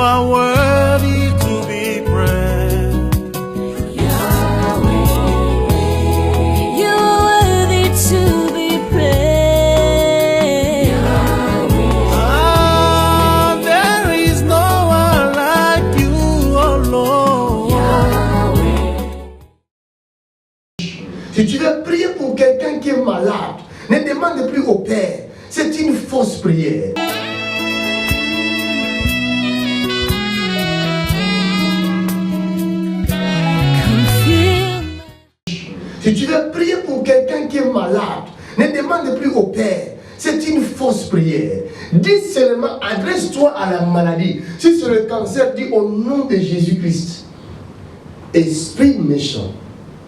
are worthy to be praised. Yahweh, you're worthy to be praised. Yahweh, Ah, there is no one like you, oh Lord. Si tu veux prier pour quelqu'un qui est malade, ne demande plus au Père. C'est une fausse prière. Si tu veux prier pour quelqu'un qui est malade, ne demande plus au Père. C'est une fausse prière. Dis seulement, adresse-toi à la maladie. Si c'est le cancer, dis au nom de Jésus-Christ. Esprit méchant,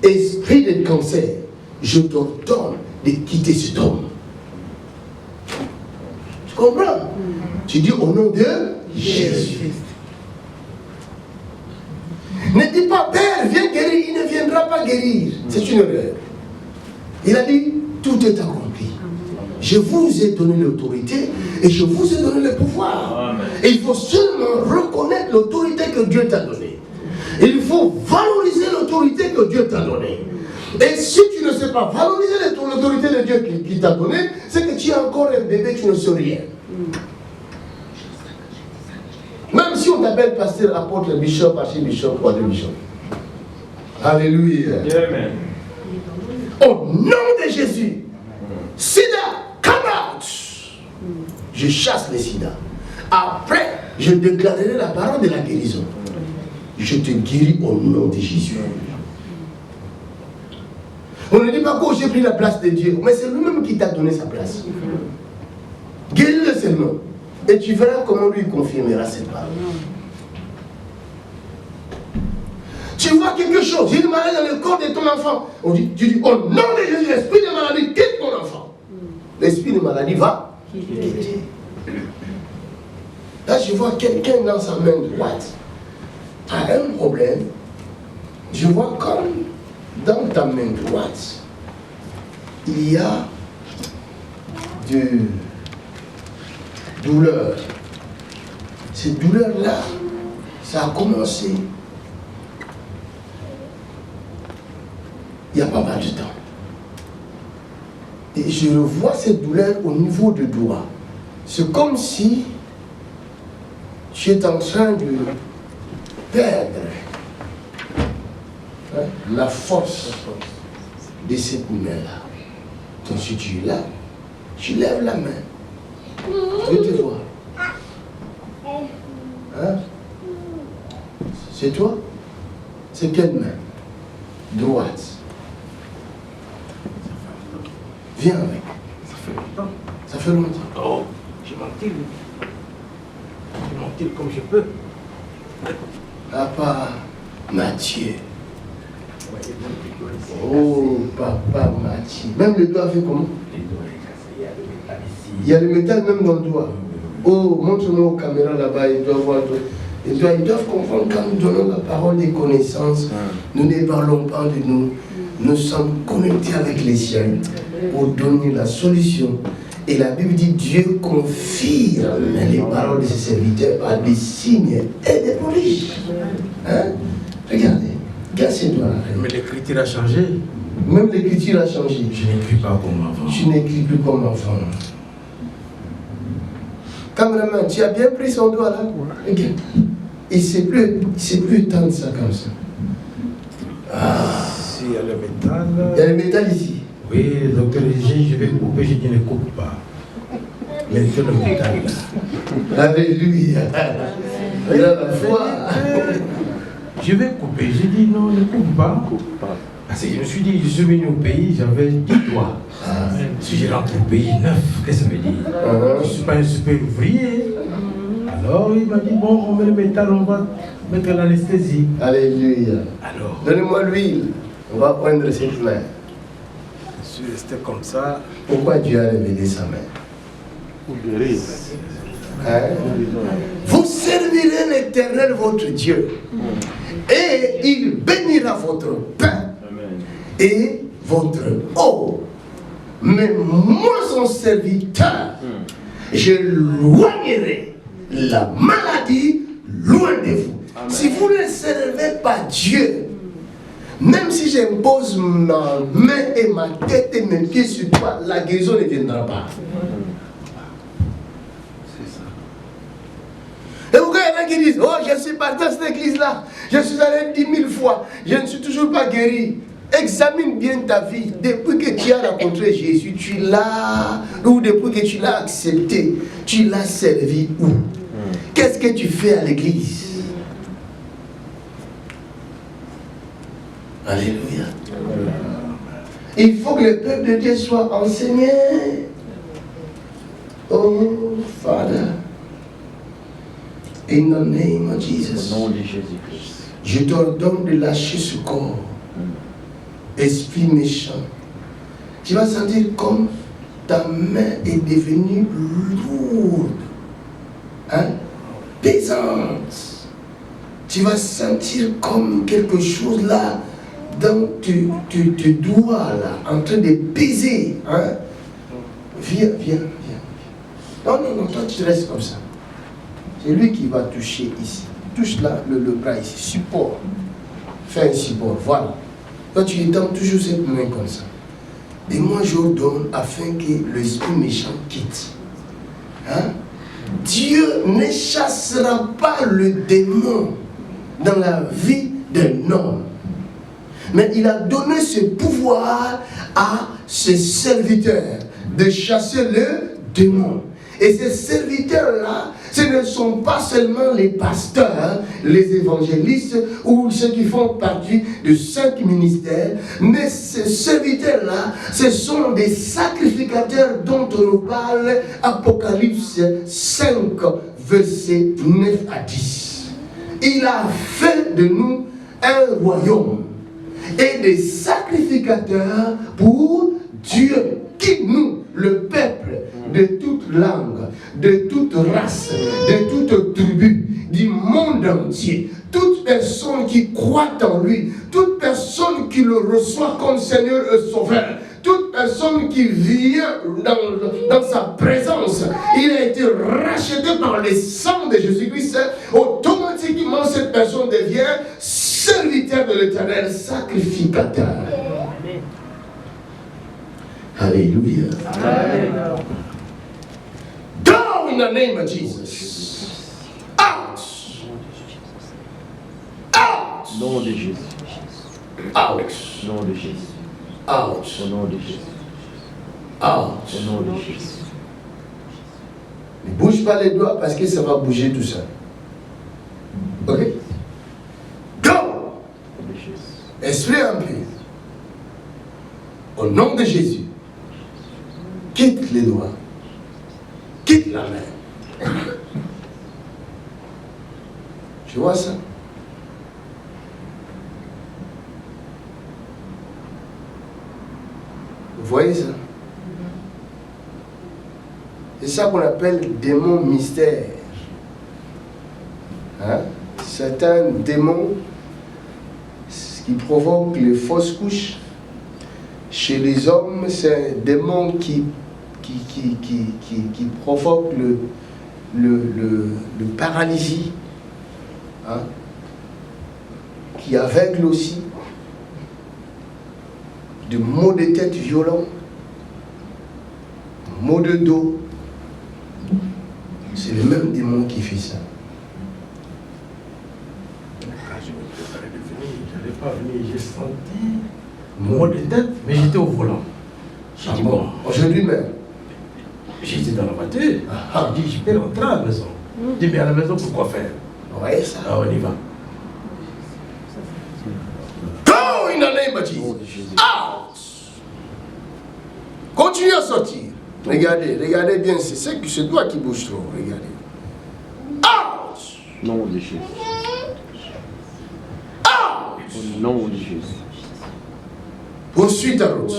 esprit de cancer, je t'ordonne de quitter cet homme. Tu comprends? Tu dis au nom de Jésus. Ne dis pas, Père, viens guérir, il ne viendra pas guérir. C'est une erreur. Il a dit, tout est accompli. Je vous ai donné l'autorité et je vous ai donné le pouvoir. Amen. Et il faut seulement reconnaître l'autorité que Dieu t'a donnée. Il faut valoriser l'autorité que Dieu t'a donnée. Et si tu ne sais pas valoriser l'autorité de Dieu qui t'a donnée, c'est que tu es encore un bébé, tu ne sais rien. Même si on t'appelle pasteur, apôtre, bishop, archibishop, quadribishop. Alléluia. Amen. Au nom de Jésus, sida, come out. Je chasse les sida. Après, je déclarerai la parole de la guérison. Je te guéris au nom de Jésus. On ne dit pas que j'ai pris la place de Dieu, mais c'est lui-même qui t'a donné sa place. Guéris-le seulement. Et tu verras comment lui confirmera cette parole. Tu vois quelque chose, il y a une maladie dans le corps de ton enfant. Tu dis, au nom de Jésus, l'esprit de maladie, quitte ton enfant. L'esprit de maladie va quitter. Là, je vois quelqu'un dans sa main droite a un problème. Je vois comme dans ta main droite, il y a de douleur. Cette douleur-là, ça a commencé il y a pas mal de temps. Et je revois cette douleur au niveau du doigt. C'est comme si tu es en train de perdre la force de cette main-là. Donc si tu es là, tu lèves la main. Je te vois. Hein? C'est toi? C'est quelle main? Droite. Viens avec. Ça fait longtemps. Ça fait longtemps. Oh, je m'entile. Je m'entile comme je peux. Papa Mathieu. Oh, papa Mathieu. Même le doigt fait comment? Les doigts est cassé, il y a le métal ici. Il y a le métal même dans le doigt. Oh, montre-moi aux caméras là-bas, ils doivent voir. Ils doivent comprendre quand nous donnons la parole des connaissances, nous ne parlons pas de nous. Nous sommes connectés avec les cieux pour donner la solution. Et la Bible dit Dieu confirme les paroles de ses serviteurs par des signes et des prodiges. Hein? Regardez, regarde ces doigts-là. Mais l'écriture a changé. Même l'écriture a changé. Je n'écris pas comme avant. Tu n'écris plus comme avant. Caméraman, tu as bien pris son doigt là? Regarde. Il ne sait plus étendre ça comme ça. Ah. Ici, il y a le métal. Il y a le métal ici. Oui, le docteur dit je vais couper, je dis ne coupe pas. Mais c'est le métal là. Alléluia. Il a la foi. Je vais couper. J'ai dit non, ne coupe pas. Parce que je me suis dit, je suis venu au pays, j'avais 10 doigts. Si je rentre au pays 9, qu'est-ce que ça veut dire? Je ne suis pas un super ouvrier. Alors il m'a dit, bon, on met le métal, on va mettre l'anesthésie. Alléluia. Alors, donnez-moi l'huile. On va prendre cette main. je suis resté comme ça. Pourquoi Dieu a révélé sa main? Pour guérir. Hein? Vous servirez l'Éternel votre Dieu. Et il bénira votre pain et votre eau. Mais moi, son serviteur, je loignerai la maladie loin de vous. Amen. Si vous ne servez pas Dieu, même si j'impose ma main et ma tête et mes pieds sur toi, la guérison ne viendra pas. C'est ça. Et pourquoi il y en a qui disent, oh, je suis parti à cette église-là, je suis allé 10 000 fois, je ne suis toujours pas guéri. Examine bien ta vie. Depuis que tu as rencontré Jésus, tu l'as, ou depuis que tu l'as accepté, tu l'as servi où? Qu'est-ce que tu fais à l'église? Alléluia. Il faut que le peuple de Dieu soit enseigné. Oh, Father, in the name of Jesus, Au nom de Jésus-Christ. je t'ordonne de lâcher ce corps. Esprit méchant. Tu vas sentir comme ta main est devenue lourde, hein, pesante. Tu vas sentir comme quelque chose là dans tes doigts là, en train de peser. Hein. Viens. Non, toi tu restes comme ça. C'est lui qui va toucher ici. Touche là le bras ici, support. Fais un support, voilà. Toi, tu étends toujours cette main comme ça. Et moi, j'ordonne afin que l'esprit méchant quitte. Hein? Dieu ne chassera pas le démon dans la vie d'un homme. Mais il a donné ce pouvoir à ses serviteurs de chasser le démon. Et ces serviteurs-là, ce ne sont pas seulement les pasteurs, les évangélistes ou ceux qui font partie de 5 ministères, mais ces serviteurs-là, ce sont des sacrificateurs dont on nous parle, Apocalypse 5, versets 9 à 10. Il a fait de nous un royaume et des sacrificateurs pour Dieu, qui nous, le peuple, de toute langue, de toute race, de toute tribu, du monde entier, toute personne qui croit en lui, toute personne qui le reçoit comme Seigneur et Sauveur, toute personne qui vient dans sa présence, il a été racheté par le sang de Jésus-Christ, automatiquement cette personne devient serviteur de l'Éternel, sacrificateur. Alléluia. Amen. Go in the name of Jesus. Out. Out. Au nom de Jésus. Out. Au nom de Jésus. Out. Au nom de Jésus. Out. Au nom de Jésus. Ne bouge pas les doigts parce que ça va bouger tout ça. Ok? Go. Au nom de Jésus. Esprit impur. Au nom de Jésus. Quitte les doigts. Quitte la main. Tu vois ça? Vous voyez ça? C'est ça qu'on appelle démon mystère. Hein? C'est un démon qui provoque les fausses couches. Chez les hommes, c'est un démon qui provoque le paralysie, hein, qui aveugle aussi, de maux de tête violents, maux de dos. C'est le même démon qui fait ça. Je me préparais de venir, je n'allais pas venir, j'ai senti maux de tête, mais j'étais au volant. J'ai dit bon, Aujourd'hui même. j'étais dans la voiture, j'ai dit je peux rentrer à la maison. J'ai dit mais à la maison pourquoi faire? Vous voyez ça? Ah, on y va. Go in the name of Jesus. Out. Continue à sortir. Regardez bien, c'est toi qui bouge trop. Regardez. Out. Au nom de Jésus. Out. Au nom de Jésus. Poursuis ta route.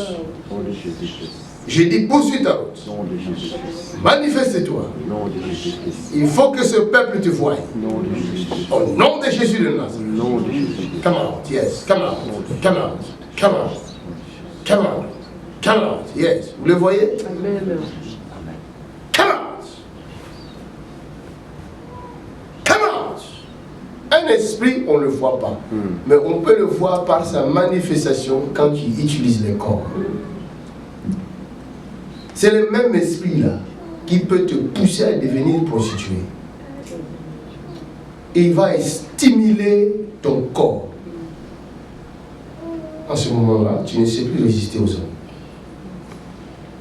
Au nom de Jésus-Christ. J'ai dit poursuis ta route. Au nom de Jésus-Christ. Manifeste-toi. Au nom de Jésus-Christ. Il faut que ce peuple te voie. Au nom de Jésus-Christ. Au nom de Jésus de Au Nazareth. nom de Jésus-Christ. Come out, yes. Come out. Come out. Come out. Come out. Come out. Yes. Vous le voyez? Come out. Come out. Un esprit, on ne le voit pas. Mais on peut le voir par sa manifestation quand il utilise les corps. C'est le même esprit-là qui peut te pousser à devenir prostituée. Il va stimuler ton corps. En ce moment-là, tu ne sais plus résister aux hommes.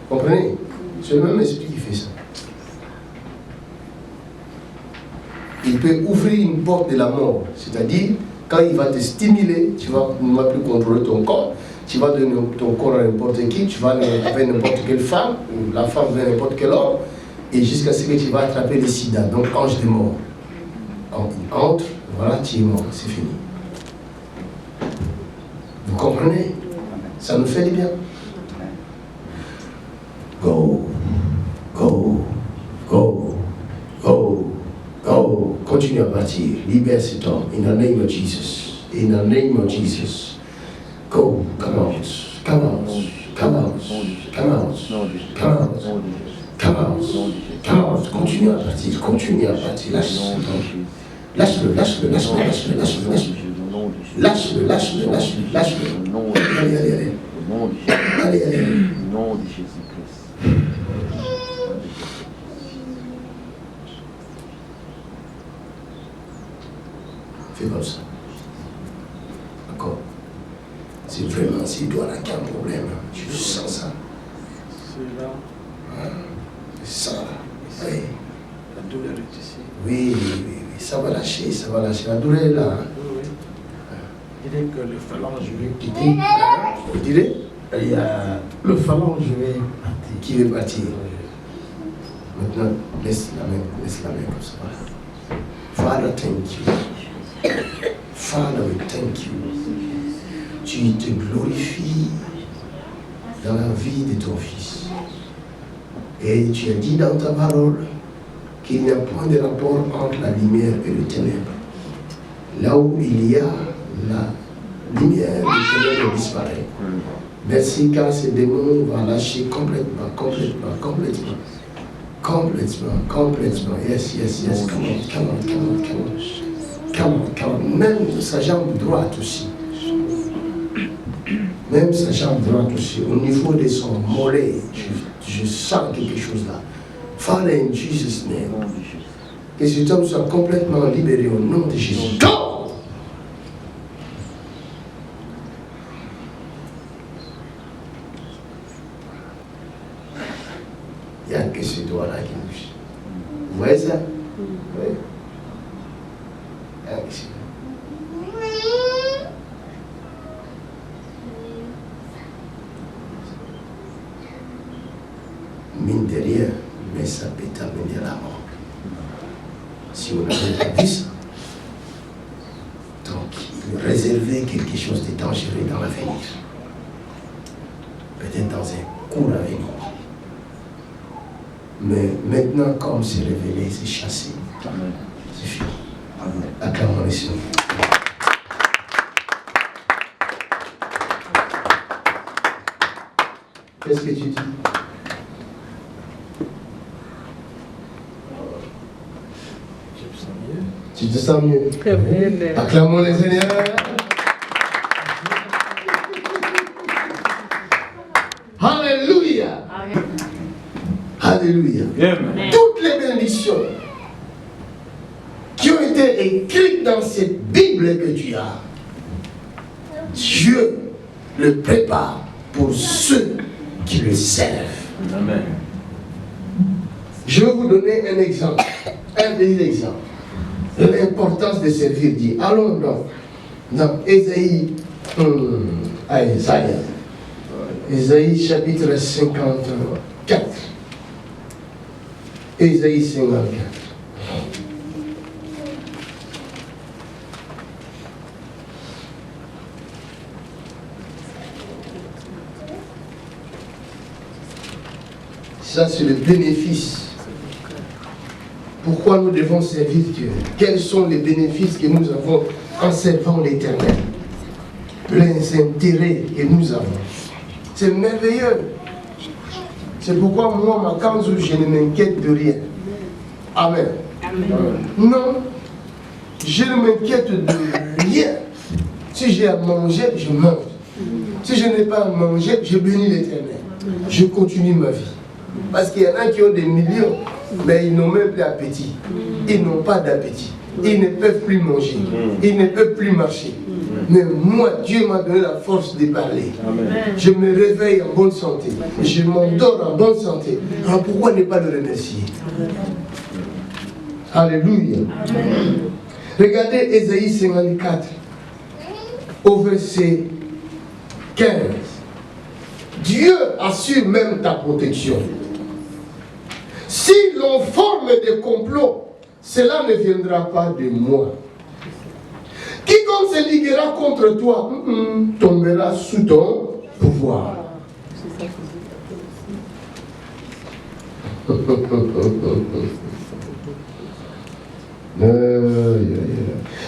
Comprenez? C'est le même esprit qui fait ça. Il peut ouvrir une porte de la mort. C'est-à-dire, quand il va te stimuler, tu ne vas plus contrôler ton corps. Tu vas donner ton corps à n'importe qui, tu vas avec n'importe quelle femme, ou la femme avec n'importe quel homme, et jusqu'à ce que tu vas attraper le sida, donc ange de mort. Quand il entre, voilà, tu es mort, c'est fini. Vous comprenez? Ça nous fait du bien. Go, go, go, go, go. Continue à partir. Libère cet homme. In the name of Jesus. In the name of Jesus. Go, come out, come out, come out, come out, come out, come out, come out. Continue à partir, continue à partir. Lâche-le, lâche-le, lâche-le, lâche-le, lâche-le, lâche-le. Lâche-le, lâche-le, lâche-le, lâche-le. Allez, allez, allez. Allez, allez. Au nom de Jésus-Christ. Fais comme ça. D'accord. C'est vraiment, s'il doit là qu'il y a un problème, tu sens ça. C'est là. C'est ça. Oui. La douleur est ici. Oui, oui, oui. Ça va lâcher, ça va lâcher. La douleur est là. Oui, oui. Il dit que le phalange veut Tu quitter. dis, vous direz, Il y a le phalange veut partir. qui veut partir. Maintenant, laisse la main comme ça. Father, thank you. Father, we thank you. Tu te glorifies dans la vie de ton fils. Et tu as dit dans ta parole qu'il n'y a point de rapport entre la lumière et le ténèbre. Là où il y a la lumière, le ténèbre disparaît. Merci car ce démon va lâcher complètement. Yes. Come on. Même sa jambe droite aussi. Au niveau de son mollet, je sens quelque chose là. Father, in Jesus' name. Que cet homme soit complètement libéré au nom de Jésus. Go! Il n'y a que ce doigt-là qui bouge. Vous voyez ça? Oui. Il y a que ce doigt. Mine de rien, mais ça peut t'amener à la mort. Si on n'avait pas vu ça, donc il réservait quelque chose de dangereux dans l'avenir. Peut-être dans un court avenir. Mais maintenant, comme c'est révélé, c'est chassé. C'est fini. Acclamons le Seigneur. Qu'est-ce que tu dis? Tu te sens mieux? Acclamons le Seigneur. Alléluia. Alléluia. Toutes les bénédictions qui ont été écrites dans cette Bible que tu as, Dieu le prépare pour ceux qui le servent. Amen. Je vais vous donner un exemple, un des exemples. L'importance de servir Dieu. Allons donc dans Ésaïe, Ésaïe chapitre 54. Ésaïe 54. Ça, c'est le bénéfice. Pourquoi nous devons servir Dieu? Quels sont les bénéfices que nous avons en servant l'Éternel? Les intérêts que nous avons. C'est merveilleux. C'est pourquoi moi, ma cause, je ne m'inquiète de rien. Amen. Non. je ne m'inquiète de rien. Si j'ai à manger, je mange. Si je n'ai pas à manger, je bénis l'Éternel. Je continue ma vie. Parce qu'il y en a qui ont des millions, mais ils n'ont même plus d'appétit. Ils n'ont pas d'appétit. Ils ne peuvent plus manger. Ils ne peuvent plus marcher. Mais moi, Dieu m'a donné la force de parler. Je me réveille en bonne santé. Je m'endors en bonne santé. Alors pourquoi ne pas le remercier? Alléluia. Regardez Ésaïe 54, au verset 15. Dieu assure même ta protection. Si l'on forme des complots, cela ne viendra pas de moi. Quiconque se liguera contre toi tombera sous ton pouvoir.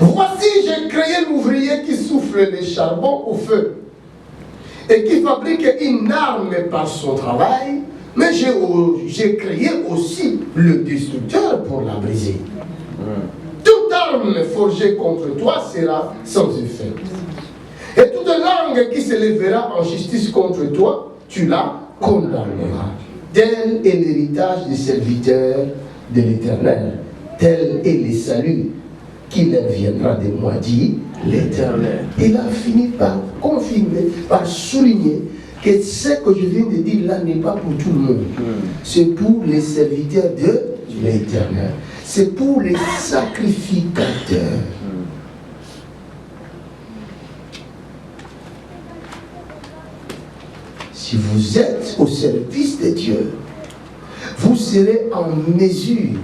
Voici, j'ai créé l'ouvrier qui souffle les charbons au feu et qui fabrique une arme par son travail, mais j'ai créé aussi le destructeur pour la briser. Toute arme forgée contre toi sera sans effet. Et toute langue qui se lèvera en justice contre toi, tu la condamneras. Tel est l'héritage des serviteurs de l'Éternel. Tel est le salut qui leur viendra de moi, dit l'Éternel. Il a fini par confirmer, par souligner que ce que je viens de dire là n'est pas pour tout le monde. C'est pour les serviteurs de l'Éternel. C'est pour les sacrificateurs. Si vous êtes au service de Dieu, vous serez en mesure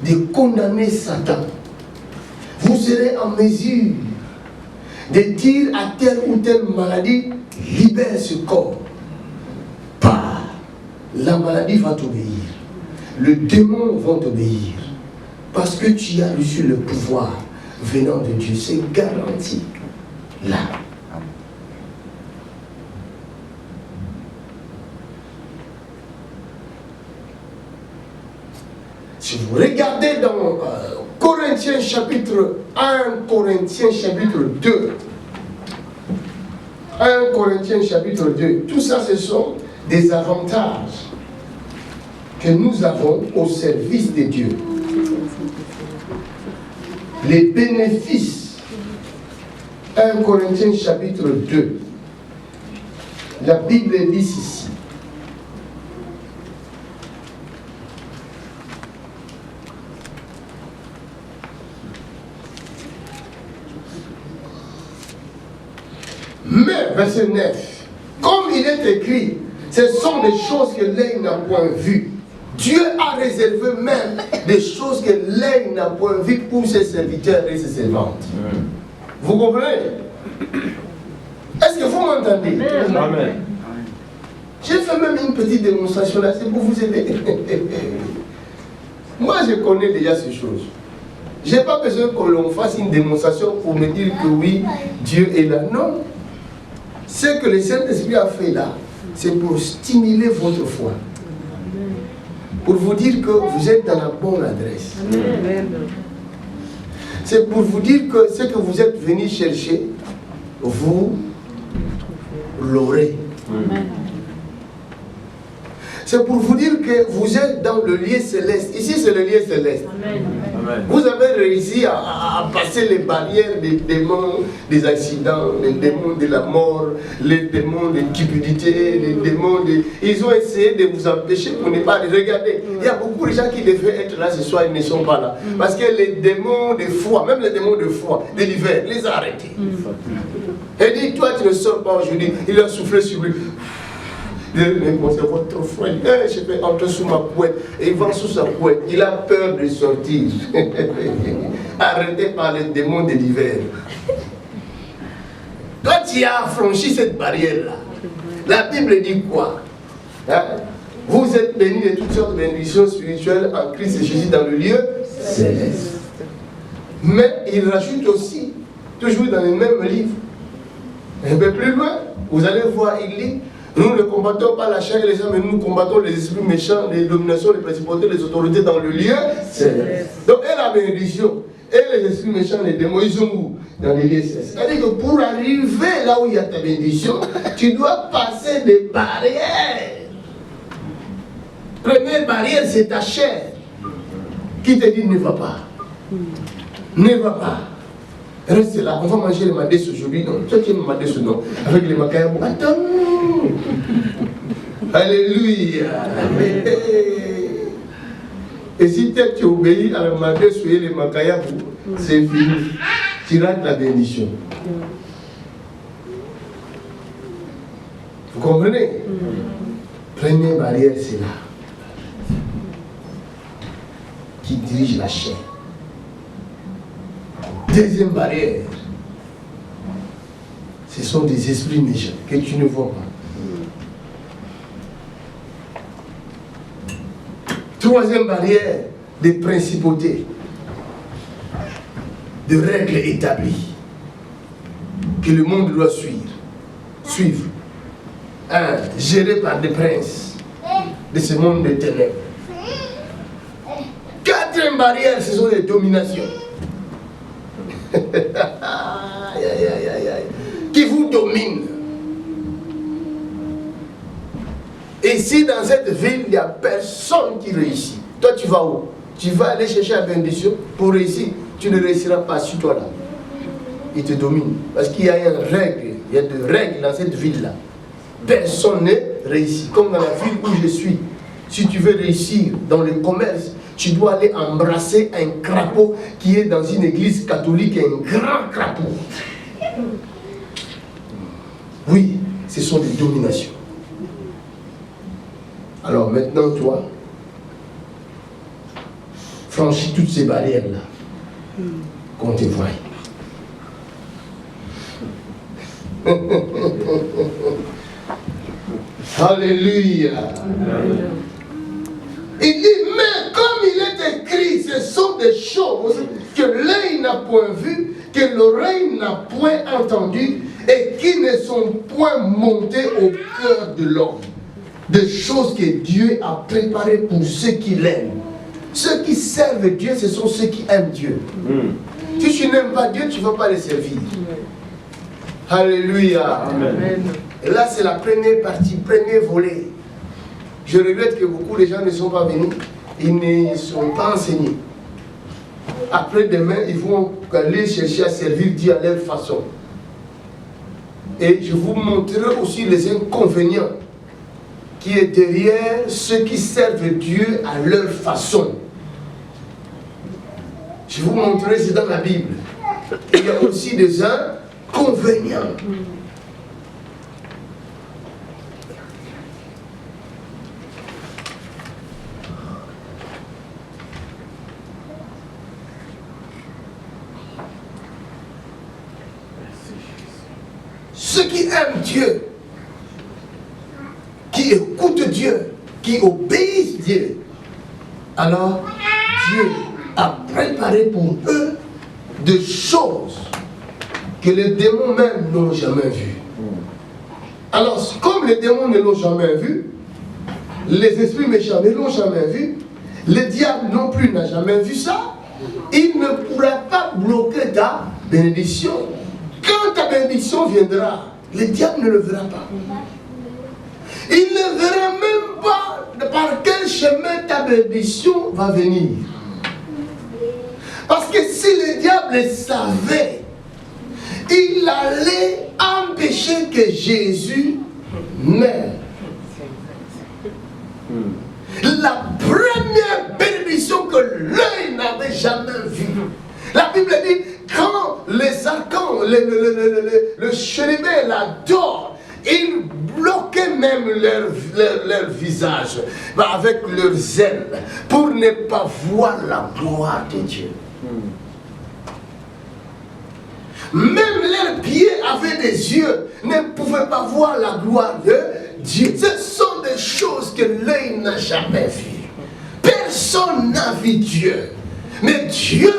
de condamner Satan. Vous serez en mesure de dire à telle ou telle maladie, libère ce corps. Pas. La maladie va t'obéir. Le démon va t'obéir. Parce que tu as reçu le pouvoir venant de Dieu. C'est garanti. Là. Si vous regardez dans Corinthiens chapitre 1, Corinthiens chapitre 2, 1 Corinthiens chapitre 2, tout ça ce sont des avantages que nous avons au service de Dieu. Les bénéfices. 1 Corinthiens chapitre 2. La Bible dit ici. Mais, verset 9, comme il est écrit, ce sont des choses que l'œil n'a point vues. Dieu a réservé même des choses que l'œil n'a point vues pour ses serviteurs et ses servantes. Vous comprenez? Est-ce que vous m'entendez? Amen. J'ai fait même une petite démonstration là, c'est pour vous aider. Moi, je connais déjà ces choses. Je n'ai pas besoin que l'on fasse une démonstration pour me dire que oui, Dieu est là. Non. Ce que le Saint-Esprit a fait là, c'est pour stimuler votre foi. Pour vous dire que vous êtes dans la bonne adresse. C'est pour vous dire que ce que vous êtes venu chercher, vous l'aurez. C'est pour vous dire que vous êtes dans le lieu céleste. Ici, c'est le lieu céleste. Amen. Vous avez réussi à passer les barrières des démons, des accidents, les démons de la mort, les démons de cupidité, les démons de... Ils ont essayé de vous empêcher pour ne pas les regarder. Il y a beaucoup de gens qui devaient être là ce soir, ils ne sont pas là. Parce que les démons de foi, même les démons de foi, de l'hiver, les a arrêtés. Et dit, toi tu ne sors pas aujourd'hui. Il a soufflé sur lui. C'est votre frère. Je vais entrer sous ma couette. Et il va sous sa couette. Il a peur de sortir. Arrêté par les démons de l'hiver. Toi, tu as franchi cette barrière-là. La Bible dit quoi? Hein? Vous êtes bénis de toutes sortes de bénédictions spirituelles en Christ et Jésus dans le lieu céleste. Mais il rajoute aussi, toujours dans le même livre, un peu plus loin, vous allez voir, il dit, Nous ne combattons pas la chair et les hommes, mais nous combattons les esprits méchants, les dominations, les principautés, les autorités dans le lieu céleste. Donc, et la bénédiction, et les esprits méchants, les démons, ils sont où? Dans les lieux célestes. C'est-à-dire que pour arriver là où il y a ta bénédiction, tu dois passer des barrières. Première barrière, c'est ta chair qui te dit ne va pas. Ne va pas. Reste là, on va manger les madès aujourd'hui. Non, toi tu aimes les madès non. Avec les macayabou. Attends. Alléluia. Et si tu obéis à la madès et les macayabou, c'est fini. Tu rates la bénédiction. Vous comprenez? Première barrière, c'est là. Qui dirige la chair. Deuxième barrière, ce sont des esprits méchants que tu ne vois pas. Troisième barrière, des principautés, de règles établies que le monde doit suivre. Un, géré par des princes de ce monde de ténèbres. Quatrième barrière, ce sont les dominations. Qui vous domine. Et si dans cette ville, il n'y a personne qui réussit, toi tu vas où? Tu vas aller chercher la bénédiction pour réussir. Tu ne réussiras pas sur toi là. Il te domine. Parce qu'il y a une règle, il y a des règles dans cette ville-là. Personne ne réussit. Comme dans la ville où je suis. Si tu veux réussir dans le commerce, tu dois aller embrasser un crapaud qui est dans une église catholique, un grand crapaud. Oui, ce sont des dominations. Alors maintenant, toi, franchis toutes ces barrières-là, qu'on te voie. Alléluia. Il dit, mais comme il est écrit, ce sont des choses que l'œil n'a point vues, que l'oreille n'a point entendues, et qui ne sont point montées au cœur de l'homme. Des choses que Dieu a préparées pour ceux qui l'aiment. Ceux qui servent Dieu, ce sont ceux qui aiment Dieu. Si tu n'aimes pas Dieu, tu ne vas pas le servir. Alléluia. Amen. Et là, c'est la première partie, premier volet. Je regrette que beaucoup de gens ne sont pas venus. Ils ne sont pas enseignés. Après demain, ils vont aller chercher à servir Dieu à leur façon. Et je vous montrerai aussi les inconvénients qui est derrière ceux qui servent Dieu à leur façon. Je vous montrerai, c'est dans la Bible. Il y a aussi des inconvénients. Ceux qui aiment Dieu, qui écoutent Dieu, qui obéissent Dieu, alors Dieu a préparé pour eux des choses que les démons même n'ont jamais vues. Alors, comme les démons ne l'ont jamais vu, les esprits méchants ne l'ont jamais vu, le diable non plus n'a jamais vu ça, il ne pourra pas bloquer ta bénédiction. Quand ta bénédiction viendra, le diable ne le verra pas. Il ne verra même pas par quel chemin ta bénédiction va venir. Parce que si le diable savait, il allait empêcher que Jésus meure. La première bénédiction que l'œil n'avait jamais vue. La Bible dit, quand les archons, le chérubin l'adorent, ils bloquaient même leur visage avec leurs ailes pour ne pas voir la gloire de Dieu. Même leurs pieds avaient des yeux, ne pouvaient pas voir la gloire de Dieu. Ce sont des choses que l'œil n'a jamais vues. Personne n'a vu Dieu. Mais Dieu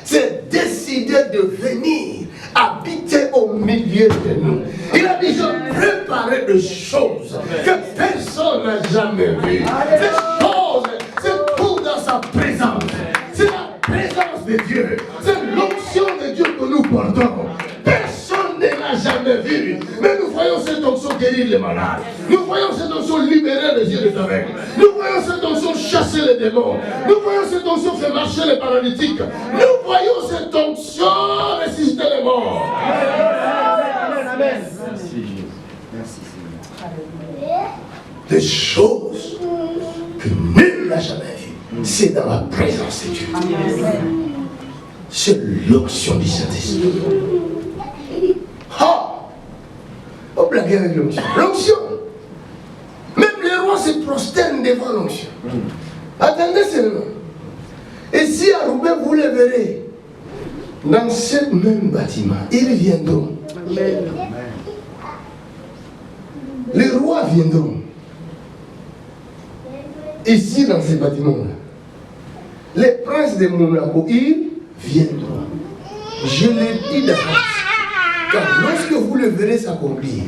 s'est décidé de venir habiter au milieu de nous. Il a dit, je préparer des choses que personne n'a jamais vues. Ces choses se trouvent dans sa présence. C'est la présence de Dieu. C'est l'onction de Dieu que nous portons. Personne ne l'a jamais vu. Mais nous voyons cette onction guérir les malades. Nous voyons cette onction libérer les yeux des aveugles. Nous voyons cette onction chasser les démons. Nous voyons cette onction faire marcher les paralytiques. Nous voyons cette onction ressusciter les morts. Amen. Merci Jésus. Merci Seigneur. Des choses que nul n'a jamais vues. C'est dans la présence de Dieu. C'est l'onction du Saint-Esprit. On blague avec l'onction. L'onction. Même les rois se prosternent devant l'onction. Attendez seulement. Et si à Roubaix vous le verrez, dans ce même bâtiment, ils viendront. Amen. Les rois viendront. Ici dans ces bâtiments-là. Les princes de Monaco, ils viendront. Je l'ai dit d'avance. Car lorsque vous le verrez s'accomplir,